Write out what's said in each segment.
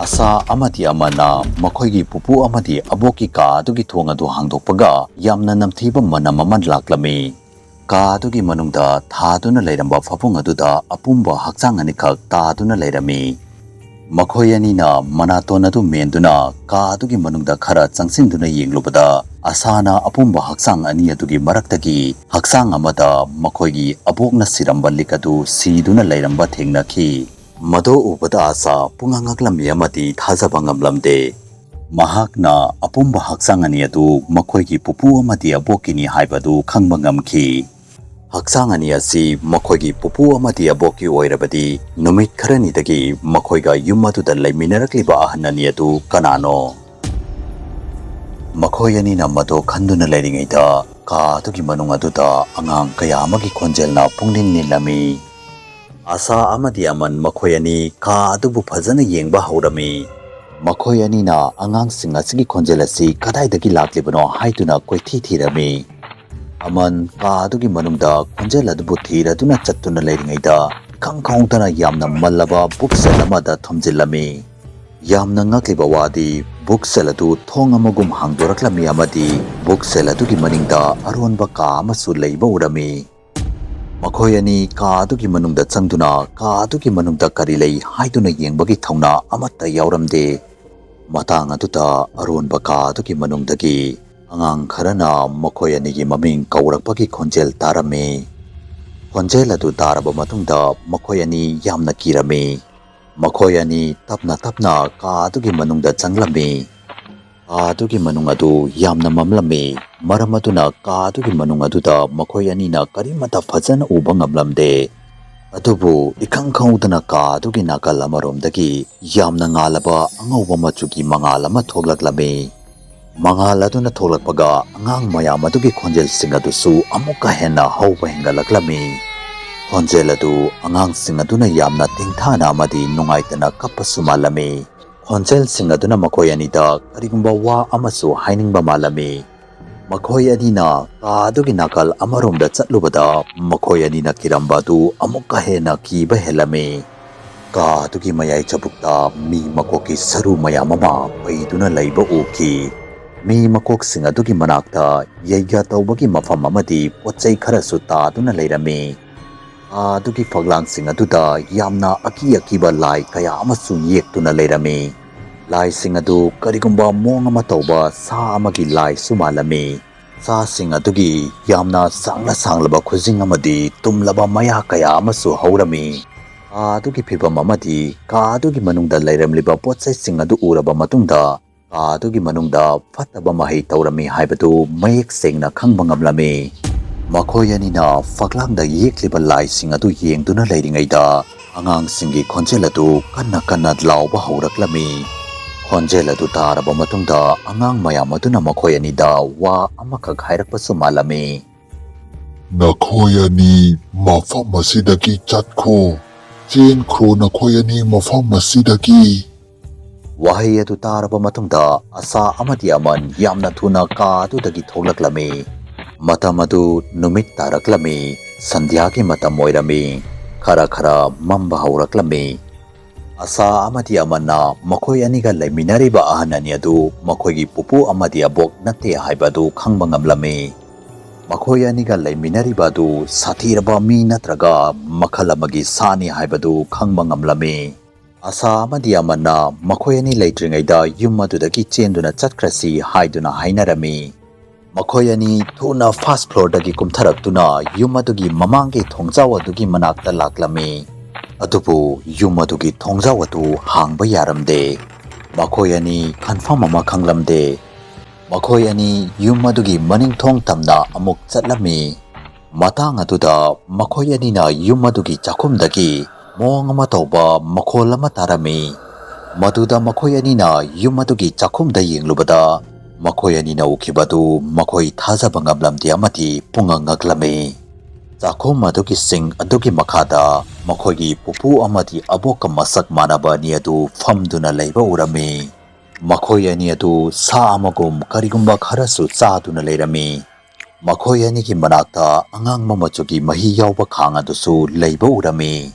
asha amadi amana makhoigi pupu amadi aboki ka adugi thong adu hangdokpaga yamna namthiba manam aman laklami ka adugi manungda thaduna leiramba phapung aduda apumba hakchang anikak taduna leirami makhoi anina manaton adu menduna ka adugi manungda khara changsinduna yenglubada asana apumba hakchang ani adugi maraktagi hakchang amada makhoigi abokna siramba likadu siduna leiramba thengnakhi mado ubada asa pungangaklam yamati thajaba ngamlamde mahakna apumba hakchang ani adu makhoigi pupu amadi abokini haibadu khangba ngamki hakchang ani asi makhoigi pupu amadi aboki oirabadi numit kharani dagi makhoiga yumaduda leiminarakliba ahanani adu kanano makhoi anina mado khanduna leiringaida ka adugi manung aduda angang kaya amagi khonjelna pungning nilami asha amadi aman makhoi ani ka adubu phajana yengba haurami makhoi anina angang singa sigi khonjel asi kadaidagi laklibano haiduna koithi thirami aman ka adugi manungda khonjel adubu thiraduna chattuna leiringaida khangkhongtana yamna mallaba buksel amada thamjillami yamna ngakliba wadi buksel adu thong amagum hangdoraklami amadi buksel adugi maningda aronba ka amasu leiba urami makhoi ani ka adugi manungda changduna ka adugi manungda kari lei haiduna yengbagi thauna amatta yauramde matang aduda aronba ka adugi manungdagi angang kharana makhoi anigi maming kaurakpagi khonjel tarame khonjel adu taraba matungda makhoi ani yamna kirame makhoi ani tapna ka adugi manungda changlami ka adugi manung adu yamna mamlami maram aduna ka adugi manung aduda makhoi anina karimata phajana uba ngamlamde adubu ikhangkhangudana ka adugi nakal amaromdagi yamna ngalaba angauba machugi mangal ama thoklaklami mangal aduna tholakpaga angang mayam adugi khonjel sing adusu amuka hena hauba hengalaklami khonjel adu angang sing aduna yamna tingthana amadi nungaitana kappasu malami khonjel sing aduna makhoi anida karigumba wa amasu hainingba malami makhoi anina ka adugi nakal amaromda chatlubada makhoi anina kiramba du amuka hena kiba helami ka adugi mayai chabukta mi makoki saru mayam ama paiduna leiba uki mi makok sing adugi manakta yaiga tawbagi mafam amadi pochai kharasu taduna leirami adugi faglang sing aduda yamna akiba lai kaya amasu yektuna leirami lai sing adu karigumba mong ama tawba sa amagi lai sumalami sa sing adugi yamna sanglaba khujing amadi tumlaba maya kaya amasu haurami adugi phibam amadi ka adugi manungda leiramliba pochai sing adu uraba matungda ka adugi manungda fataba mahei tawrami haibadu mayek sengna khangba ngamlami makhoi anina faklangda yekliba lai sing adu yengduna leiringaida angang singi khonjel adu kanna lauba hauraklami khonjel adu taraba matungda angang mayam aduna makhoi anida wa amakak hairakpasu malami nakhoi ani mafam asidagi chatkho chenkho nakhoi ani mafam asidagi wahai adu taraba matungda asha amadi aman yamna thuna ka adudagi thoklaklami matam adu numit taraklami sandhyagi matam oirami khara mamba hauraklami asha amadi amana makhoi aniga leiminariba ahanani adu makhoigi pupu amadi abok natte haibadu khangba ngamlami makhoi aniga leiminariba adu sathiraba mi natraga makhal amagi sani haibadu khangba ngamlami asha amadi amana makhoi ani leitringaida yum adudagi chenduna chatkrasi haiduna hainarami makhoi ani thuna first floor dagi kumtharaktuna yum adugi mamangi thongjaw adugi manakta laklami adubu yum adugi thongjaw adu hangba yaramde makhoi ani confirm ama khanglamde makhoi ani yum adugi maning thong tamna amuk chatlami matang aduda makhoi ani na yum adugi chakhumdagi mong ama tawba makhol ama tarami maduda makhoi ani na yum adugi chakhumda yenglubada makhoi ani na ukibadu makhoi thajaba ngamlamdi amati pungangaklami chakhum adugi sing adugi makhada makhoigi pupu amadi abok masak manaba ni adu famduna leiba urami makhoi ani adu sa amagum karigumba kharasu chaduna leirami makhoi ani ki manakta angang mamachugi mahi yauba khang adusu leiba urami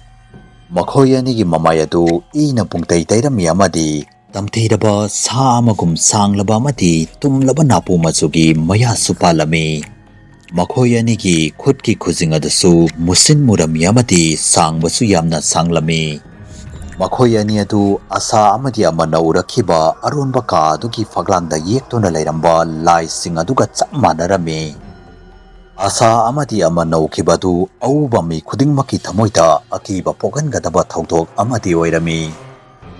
makhoi ani ki mamai adu ina pungtai tairami amadi tamthiraba sa amagum sanglaba amadi tumlaba napu machugi maya supalami makhoi anigi khutki khujing adasu musin murami amadi sangbasu yamna sanglami makhoi ani adu asa amadi amanaurakhiba arunba ka adugi faglangda yektuna leiramba lai sing aduga chap manarami asa amadi amanaukibadu auba mi khudingmaki thamoida akiba pogangadaba thaudok amadi oirami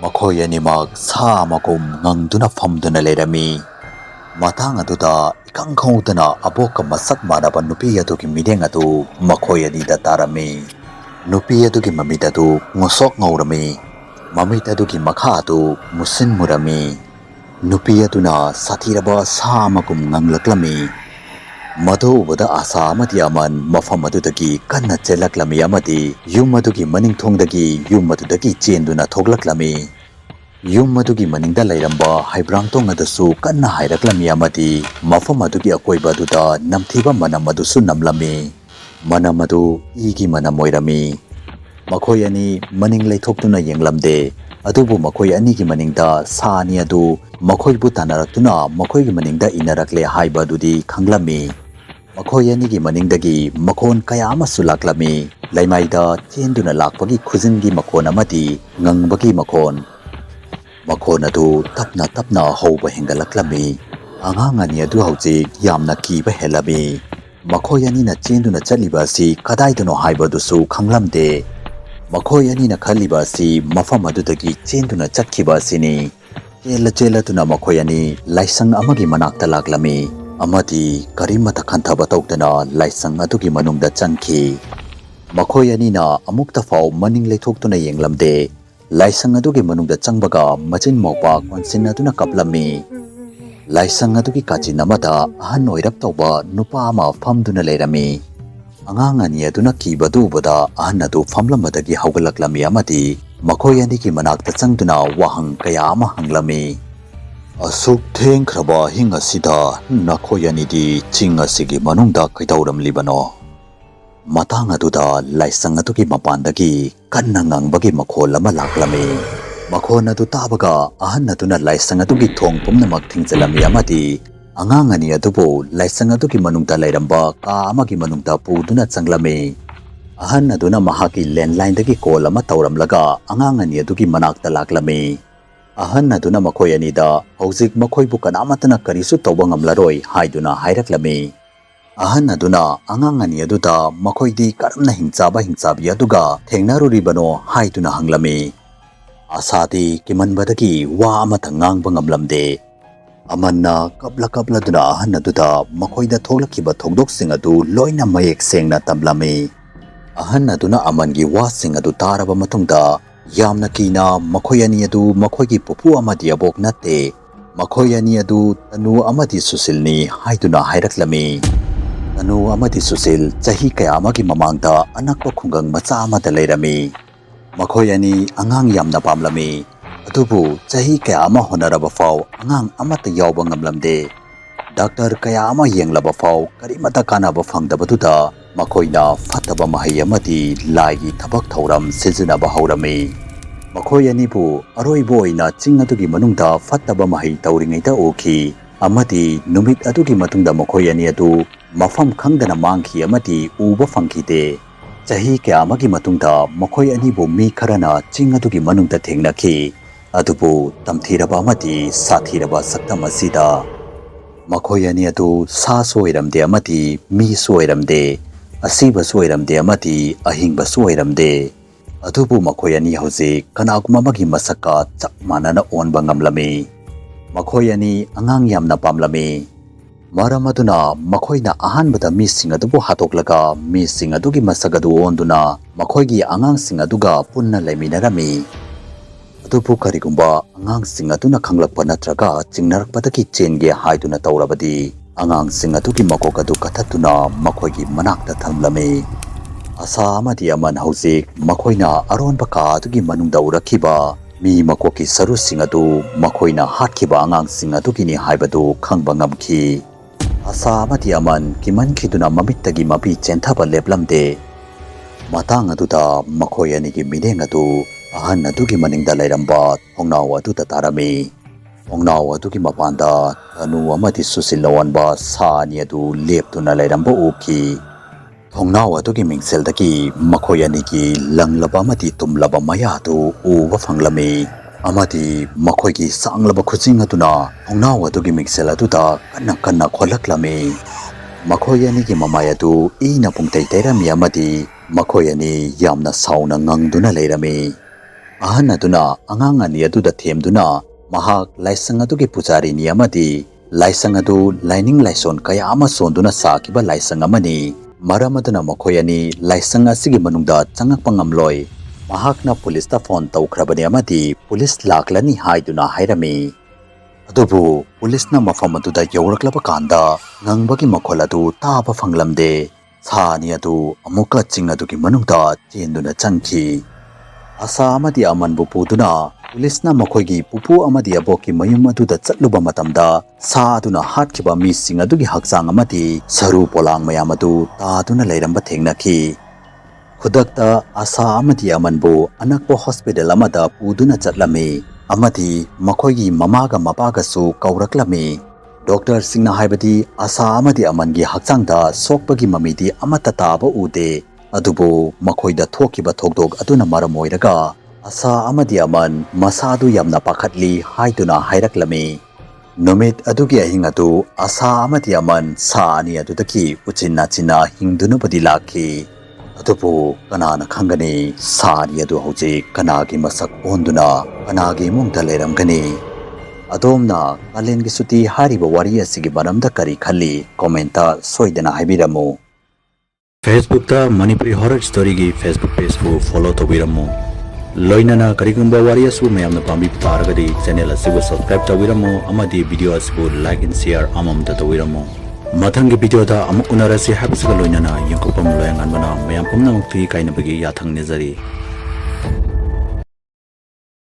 makhoi animak sa amagum ngangduna famduna leirami matang aduda ikang khawdana abok masak manaba nupi adugi mideng adu makhoi anida tarami nupi adugi mamit adu ngosok ngaurami mamit adugi makha adu musin murami nupi aduna sathiraba sa amagum nganglaklami madu ubada asa amadi aman mafam adudagi kanna chelaklami amadi yum adugi maning thongdagi yum adudagi chenduna thoklaklami yum adugi maningda leiramba haibrangtong adasu kanna hairaklami amadi mafam adugi akoiba aduda namthiba manam adusu namlami manam adu igi manam oirami makhoi ani maning leithoktuna yenglamde adubu makhoi anigi maningda sa ani adu makhoibu tanaraktuna makhoigi maningda inarakle haiba adudi khanglami makhoi anigi maningdagi makhon kaya amasu laklami laimaida chenduna lakpagi khujingi makhon amadi ngangbagi makhon adu tapna tapna hauba hengalaklami angang ani adu hauji yamna kiba helami makhoi anina chenduna chaliba asi kadaidano haiba dusu khanglamde makhoi anina khaliba asi mafam adudagi chenduna chakhiba asini chela tuna makhoi ani laisang amagi manakta laklami amadi karimata khanthaba tawdana laisang adugi manungda changki makhoi anina amukta fau maning leithoktuna yenglamde laisang adugi manungda changbaga machin mawpa konsin aduna kaplami laisang adugi kachin amada ahan oirap tawba nupa ama famduna leirami angang ani aduna kibadu bada ahan adu famlamadagi hawgalaklami amadi makhoi anigi manakta changduna wahang kaya ama hanglami asuk thengkraba hing asida nakhoi anidi ching asigi manungda kaidauramlibano matang aduda laisang adugi mapandagi kanna ngangbagi makhol ama laklami makhon adu tabaga ahan aduna laisang adugi thong pumnamak thingjalami amadi angang ani adubu laisang adugi manungda leiramba ka amagi manungda puduna changlami ahan aduna mahaki landline dagi call ama tauramlaga angang ani adugi manakta laklami ahan aduna makhoi anida hojik makhoibu kanamatana karisu tawba ngamlaroi haiduna hairaklami ahan aduna angang ani aduda makhoidi karamna hingchabi aduga thengnaruribano haiduna hanglami asadi kimanbadagi wa amata ngangba ngamlamde amanna kapla duna ahan aduda makhoida thoklakiba thogdoksing adu loina mayek sengna tamlami ahan aduna amangi wasing adu taraba matungda yamna kina makhoi ani adu makhoigi pupu amadi abok natte makhoi ani adu tanu amadi susilni haiduna hairaklami tanu amadi susil chahi kaya amagi mamangda anakpa khungang macha amada leirami makhoi ani angang yamna pamlami adubu chahi kaya ama honaraba fau angang amata yawba ngamlamde doctor kaya ama yenglaba fau karimata kanaba fangdabaduda makhoina fataba mahai amadi laigi thabak thauram sijinaba haurami makhoi anibu aroibo oina ching adugi manungda fataba mahai tauringaida oki amadi numit adugi matungda makhoi ani adu mafam khangdana mangki amadi uba fangkide chahi kya amagi matungda makhoi anibu mi kharana ching adugi manungda thengnakhi adubu tamthiraba amadi sathiraba saktam asida makhoi ani adu sa soiramde amadi mi soiramde asiba soiramde amadi ahingba soiramde adubu makhoi ani hojik kanaguma magi masaka chap manana onba ngamlami makhoi ani angang yamna pamlami maram aduna makhoina ahanbada mi sing adubu hatoklaga mi sing adugi masagadu onduna makhoigi angang sing aduga punna leiminarami adubu karigumba angang sing aduna khanglakpa natraga chingnarakpadagi chenge haiduna taurabadi angang sing adugi makok adu kathatuna makhoigi manakta thamlami asa amadi aman hojik makhoina aronba ka adugi manungda urakhiba mi makoki saru sing adu makhoina hatkhiba angang sing adugini haibadu khangba ngamkhi asa amadi aman kimankhiduna mamittagi mabi chenthaba leplamde matang aduda makhoi anigi mideng adu ꯑꯍꯟ ꯑꯗꯨꯒꯤ ꯃꯅꯤꯡꯗ ꯂꯩꯔꯝꯕ ꯊꯣꯡꯅꯥꯎ ꯑꯗꯨꯗ ꯇꯥꯔꯝꯃꯤ꯫ ꯊꯣꯡꯅꯥꯎ ꯑꯗꯨꯒꯤ ꯃꯄꯥꯟꯗ ꯙꯅꯨ ꯑꯃꯗꯤ ꯁꯨꯁꯤꯜ ꯂꯧꯋꯥꯟꯕ ꯁꯥ ꯑꯅꯤ ꯑꯗꯨ ꯂꯦꯞꯇꯨꯅ ꯂꯩꯔꯝꯕ ꯎꯈꯤ꯫ ꯊꯣꯡꯅꯥꯎ ꯑꯗꯨꯒꯤ ꯃꯤꯡꯁꯦꯜꯗꯒꯤ ꯃꯈꯣꯏ ꯑꯅꯤꯒꯤ ꯂꯪꯂꯕ ꯑꯃꯗꯤ ꯇꯨꯝꯂꯕ ꯃꯌꯥ ꯑꯗꯨ ꯎꯕ ꯐꯪꯂꯝꯃꯤ꯫ ꯑꯃꯗꯤ ꯃꯈꯣꯏꯒꯤ ꯁꯥꯡꯂꯕ ꯈꯨꯖꯤꯡ ꯑꯗꯨꯅ ꯊꯣꯡꯅꯥꯎ ꯑꯗꯨꯒꯤ ꯃꯤꯡꯁꯦꯜ ꯑꯗꯨꯗ ꯀꯟꯅ ꯀꯟꯅ ꯈꯣꯠꯂꯛꯂꯝꯃꯤ꯫ ꯃꯈꯣꯏ ꯑꯅꯤꯒꯤ ꯃꯃꯥꯏ ꯑꯗꯨ ꯏꯅ ꯄꯨꯡꯇꯩ ꯇꯩꯔꯝꯃꯤ ꯑꯃꯗꯤ ꯃꯈꯣꯏ ꯑꯅꯤ ꯌꯥꯝꯅ ꯁꯥꯎꯅ ꯉꯪꯗꯨꯅ ꯂꯩꯔꯝꯃꯤ꯫ ꯑꯍꯟ ꯑꯗꯨꯅ ꯑꯉꯥꯡ ꯑꯅꯤ ꯑꯗꯨꯗ ꯊꯦꯝꯗꯨꯅ ꯃꯍꯥꯛ ꯂꯥꯏꯁꯪ ꯑꯗꯨꯒꯤ ꯄꯨꯖꯥꯔꯤꯅꯤ ꯑꯃꯗꯤ ꯂꯥꯏꯁꯪ ꯑꯗꯨ ꯂꯥꯏꯅꯤꯡ ꯂꯥꯏꯁꯣꯟ ꯀꯌꯥ ꯑꯃ ꯁꯣꯟꯗꯨꯅ ꯁꯥꯈꯤꯕ ꯂꯥꯏꯁꯪ ꯑꯃꯅꯤ꯫ ꯃꯔꯝ ꯑꯗꯨꯅ ꯃꯈꯣꯏ ꯑꯅꯤ ꯂꯥꯏꯁꯪ ꯑꯁꯤꯒꯤ ꯃꯅꯨꯡꯗ ꯆꯪꯉꯛꯄ ꯉꯝꯂꯣꯏ꯫ ꯃꯍꯥꯛꯅ ꯄꯨꯂꯤꯁꯇ ꯐꯣꯟ ꯇꯧꯈ꯭ꯔꯕꯅꯤ ꯑꯃꯗꯤ ꯄꯨꯂꯤꯁ ꯂꯥꯛꯂꯅꯤ ꯍꯥꯏꯗꯨꯅ ꯍꯥꯏꯔꯝꯃꯤ꯫ ꯑꯗꯨꯕꯨ ꯄꯨꯂꯤꯁꯅ ꯃꯐꯝ ꯑꯗꯨꯗ ꯌꯧꯔꯛꯂꯕ ꯀꯥꯟꯗ ꯉꯪꯕꯒꯤ ꯃꯈꯣꯜ ꯑꯗꯨ ꯇꯥꯕ ꯐꯪꯂꯝꯗꯦ꯫ ꯁꯥ ꯑꯅꯤ ꯑꯗꯨ ꯑꯃꯨꯛꯀ ꯆꯤꯡ ꯑꯗꯨꯒꯤ ꯃꯅꯨꯡꯗ ꯆꯦꯟꯗꯨꯅ ꯆꯪꯈꯤ꯫ ꯑꯁꯥ ꯑꯃꯗꯤ ꯑꯃꯟꯕꯨ ꯄꯨꯗꯨꯅ ꯄꯨꯂꯤꯁꯅ ꯃꯈꯣꯏꯒꯤ ꯄꯨꯄꯨ ꯑꯃꯗꯤ ꯑꯕꯣꯛꯀꯤ ꯃꯌꯨꯝ ꯑꯗꯨꯗ ꯆꯠꯂꯨꯕ ꯃꯇꯝꯗ ꯁꯥ ꯑꯗꯨꯅ ꯍꯥꯠꯈꯤꯕ ꯃꯤꯁꯤꯡ ꯑꯗꯨꯒꯤ ꯍꯛꯆꯥꯡ ꯑꯃꯗꯤ ꯁꯔꯨ ꯄꯣꯂꯥꯡ ꯃꯌꯥꯝ ꯑꯗꯨ ꯇꯥꯗꯨꯅ ꯂꯩꯔꯝꯕ ꯊꯦꯡꯅꯈꯤ꯫ ꯈꯨꯗꯛꯇ ꯑꯁꯥ ꯑꯃꯗꯤ ꯑꯃꯟꯕꯨ ꯑꯅꯛꯄ ꯍꯣꯁꯄꯤꯇꯥꯜ ꯑꯃꯗ ꯄꯨꯗꯨꯅ ꯆꯠꯂꯝꯃꯤ ꯑꯃꯗꯤ ꯃꯈꯣꯏꯒꯤ ꯃꯃꯥꯒ ꯃꯄꯥꯒꯁꯨ ꯀꯧꯔꯛꯂꯝꯃꯤ꯫ ꯗꯣꯛꯇꯔꯁꯤꯡꯅ ꯍꯥꯏꯕꯗꯤ ꯑꯁꯥ ꯑꯃꯗꯤ ꯑꯃꯟꯒꯤ ꯍꯛꯆꯥꯡꯗ ꯁꯣꯛꯄꯒꯤ ꯃꯃꯤꯗꯤ ꯑꯃꯠꯇ ꯇꯥꯕ ꯎꯗꯦ꯫ ꯑꯗꯨꯕꯨ ꯃꯈꯣꯏꯗ ꯊꯣꯛꯈꯤꯕ ꯊꯧꯗꯣꯛ ꯑꯗꯨꯅ ꯃꯔꯝ ꯑꯣꯏꯔꯒ ꯑꯁꯥ ꯑꯃꯗꯤ ꯑꯃꯟ ꯃꯁꯥꯗꯨ ꯌꯥꯝꯅ ꯄꯥꯈꯠꯂꯤ ꯍꯥꯏꯗꯨꯅ ꯍꯥꯏꯔꯛꯂꯝꯃꯤ꯫ ꯅꯨꯃꯤꯠ ꯑꯗꯨꯒꯤ ꯑꯍꯤꯡ ꯑꯗꯨ ꯑꯁꯥ ꯑꯃꯗꯤ ꯑꯃꯟ ꯁꯥ ꯑꯅꯤ ꯑꯗꯨꯗꯒꯤ ꯎꯆꯤꯟ ꯅꯥꯆꯤꯟꯅ ꯍꯤꯡꯗꯨꯅꯕꯨꯗꯤ ꯂꯥꯛꯈꯤ꯫ ꯑꯗꯨꯕꯨ ꯀꯅꯥꯅ ꯈꯪꯒꯅꯤ ꯁꯥ ꯑꯅꯤ ꯑꯗꯨ ꯍꯧꯖꯤꯛ ꯀꯅꯥꯒꯤ ꯃꯁꯛ ꯑꯣꯟꯗꯨꯅ ꯀꯅꯥꯒꯤ ꯏꯃꯨꯡꯗ ꯂꯩꯔꯝꯒꯅꯤ? ꯑꯗꯣꯝꯅ ꯀꯥꯂꯦꯟꯒꯤ ꯁꯨꯇꯤ ꯍꯥꯏꯔꯤꯕ ꯋꯥꯔꯤ ꯑꯁꯤꯒꯤ ꯃꯔꯝꯗ ꯀꯔꯤ ꯈꯜꯂꯤ? ꯀꯣꯃꯦꯟꯇ ꯁꯣꯏꯗꯅ ꯍꯥꯏꯕꯤꯔꯝꯃꯨ꯫ ꯐꯦꯁꯕꯨꯛꯇ ꯃꯅꯤꯄꯨꯔꯤ ꯍꯣꯔꯔ ꯁ꯭ꯇꯣꯔꯤꯒꯤ ꯐꯦꯁꯕꯨꯛ ꯄꯦꯖꯕꯨ ꯐꯣꯂꯣ ꯇꯧꯕꯤꯔꯝꯃꯨ꯫ ꯂꯣꯏꯅꯅ ꯀꯔꯤꯒꯨꯝꯕ ꯋꯥꯔꯤ ꯑꯁꯤꯕꯨ ꯃꯌꯥꯝꯅ ꯄꯥꯝꯕꯤꯕ ꯇꯥꯔꯒꯗꯤ ꯆꯦꯅꯦꯜ ꯑꯁꯤꯕꯨ ꯁꯕꯁꯀ꯭ꯔꯥꯏꯕ ꯇꯧꯕꯤꯔꯝꯃꯨ ꯑꯃꯗꯤ ꯚꯤꯗꯤꯑꯣ ꯑꯁꯤꯕꯨ ꯂꯥꯏꯛ ꯑꯦꯟ ꯁꯦꯌꯔ ꯑꯃꯃꯝꯇ ꯇꯧꯕꯤꯔꯝꯃꯨ꯫ ꯃꯊꯪꯒꯤ ꯚꯤꯗꯤꯑꯣꯗ ꯑꯃꯨꯛ ꯎꯅꯔꯁꯤ ꯍꯥꯏꯕꯁꯤꯒ ꯂꯣꯏꯅꯅ ꯌꯦꯡꯀꯣꯛꯄꯝ ꯂꯣꯌꯉꯥꯟꯕꯅ ꯃꯌꯥꯝ ꯄꯨꯝꯅꯃꯛꯇꯒꯤ ꯀꯥꯏꯅꯕꯒꯤ ꯌꯥꯊꯪ ꯅꯤꯖꯔꯤ꯫